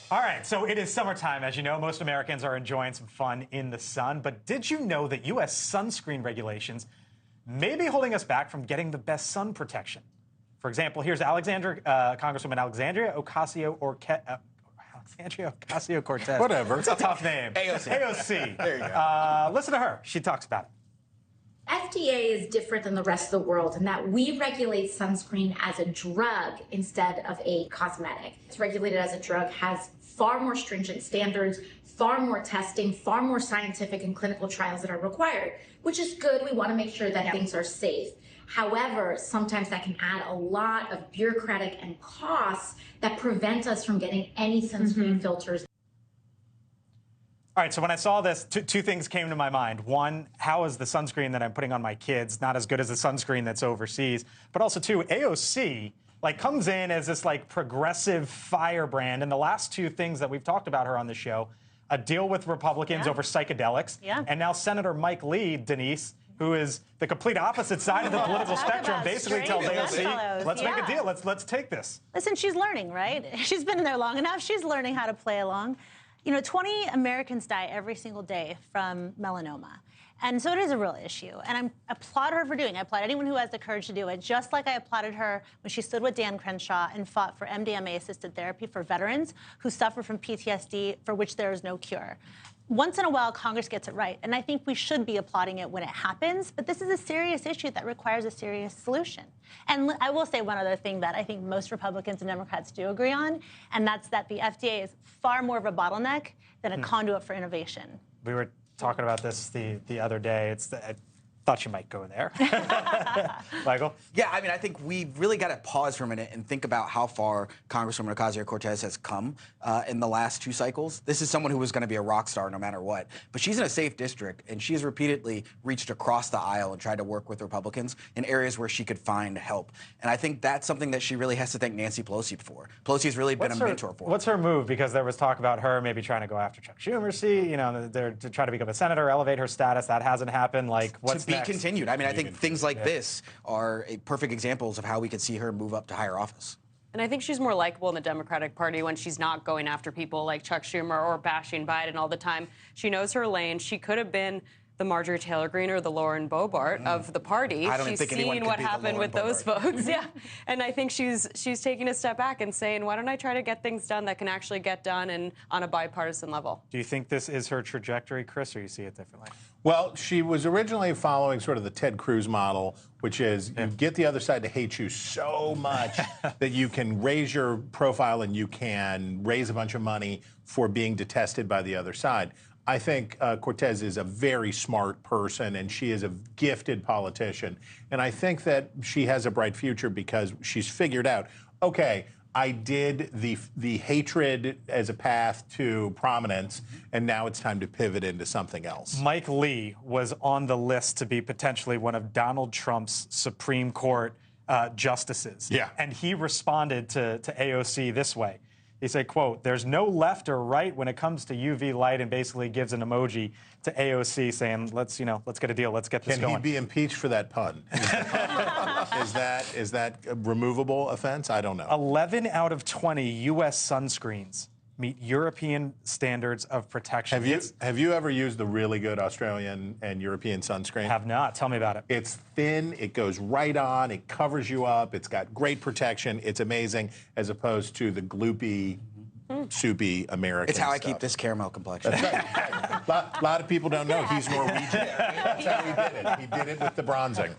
All right, so it is summertime. As you know, most Americans are enjoying some fun in the sun. But did you know that U.S. sunscreen regulations may be holding us back from getting the best sun protection? For example, here's Congresswoman Alexandria Ocasio-Cortez. Whatever. It's a tough name. AOC. AOC. There you go. Listen to her. She talks about it. FDA is different than the rest of the world in that we regulate sunscreen as a drug instead of a cosmetic. It's regulated as a drug, has far more stringent standards, far more testing, far more scientific and clinical trials that are required, which is good. We want to make sure that things are safe. However, sometimes that can add a lot of bureaucratic and costs that prevent us from getting any sunscreen filters. All right, so when I saw this, two things came to my mind. One, how is the sunscreen that I'm putting on my kids not as good as the sunscreen that's overseas? But also, two, AOC comes in as this progressive firebrand. And the last two things that we've talked about her on the show, a deal with Republicans over psychedelics, and now Senator Mike Lee, Denise, who is the complete opposite side of the political spectrum, basically tells AOC, let's make a deal. Let's take this. Listen, she's learning, right? She's been in there long enough. She's learning how to play along. You know, 20 Americans die every single day from melanoma. And so it is a real issue. And I applaud her for doing it. I applaud anyone who has the courage to do it, just like I applauded her when she stood with Dan Crenshaw and fought for MDMA-assisted therapy for veterans who suffer from PTSD, for which there is no cure. Once in a while, Congress gets it right. And I think we should be applauding it when it happens. But this is a serious issue that requires a serious solution. And I will say one other thing that I think most Republicans and Democrats do agree on, and that's that the FDA is far more of a bottleneck than a conduit for innovation. We were talking about this the other day. I thought you might go there. Michael? Yeah, I mean, I think we really got to pause for a minute and think about how far Congresswoman Ocasio-Cortez has come in the last two cycles. This is someone who was going to be a rock star no matter what. But she's in a safe district, and she has repeatedly reached across the aisle and tried to work with Republicans in areas where she could find help. And I think that's something that she really has to thank Nancy Pelosi for. Pelosi's really been a mentor for her. What's her move? Because there was talk about her maybe trying to go after Chuck Schumer, to try to become a senator, elevate her status. That hasn't happened. What's next? Continued. I mean, I think things like this are perfect examples of how we could see her move up to higher office. And I think she's more likable in the Democratic Party when she's not going after people like Chuck Schumer or bashing Biden all the time. She knows her lane. She could have been the Marjorie Taylor Greene or the Lauren Boebert of the party. I don't she's think anyone seen could what be the happened Lauren with those Boebert. folks. Yeah. And I think she's taking a step back and saying, why don't I try to get things done that can actually get done and on a bipartisan level? Do you think this is her trajectory, Chris, or you see it differently? Well, she was originally following sort of the Ted Cruz model, which is you get the other side to hate you so much that you can raise your profile and you can raise a bunch of money for being detested by the other side. I think Cortez is a very smart person, and she is a gifted politician. And I think that she has a bright future because she's figured out, okay, I did the hatred as a path to prominence, and now it's time to pivot into something else. Mike Lee was on the list to be potentially one of Donald Trump's Supreme Court justices. Yeah. And he responded to AOC this way. He said, quote, "There's no left or right when it comes to UV light," and basically gives an emoji to AOC saying, let's get a deal. Let's get this going. Can he be impeached for that pun? Is that a removable offense? I don't know. 11 out of 20 U.S. sunscreens meet European standards of protection. Have you ever used the really good Australian and European sunscreen? Have not. Tell me about it. It's thin, it goes right on, it covers you up, it's got great protection, it's amazing, as opposed to the gloopy, soupy American It's how I stuff. keep this caramel complexion. That's right. A lot of people don't know he's Norwegian. That's how he did it. He did it with the bronzing.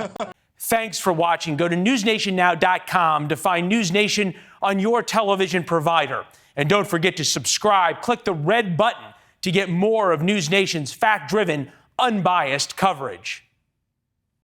Thanks for watching. Go to newsnationnow.com to find News Nation on your television provider. And don't forget to subscribe. Click the red button to get more of News Nation's fact-driven, unbiased coverage.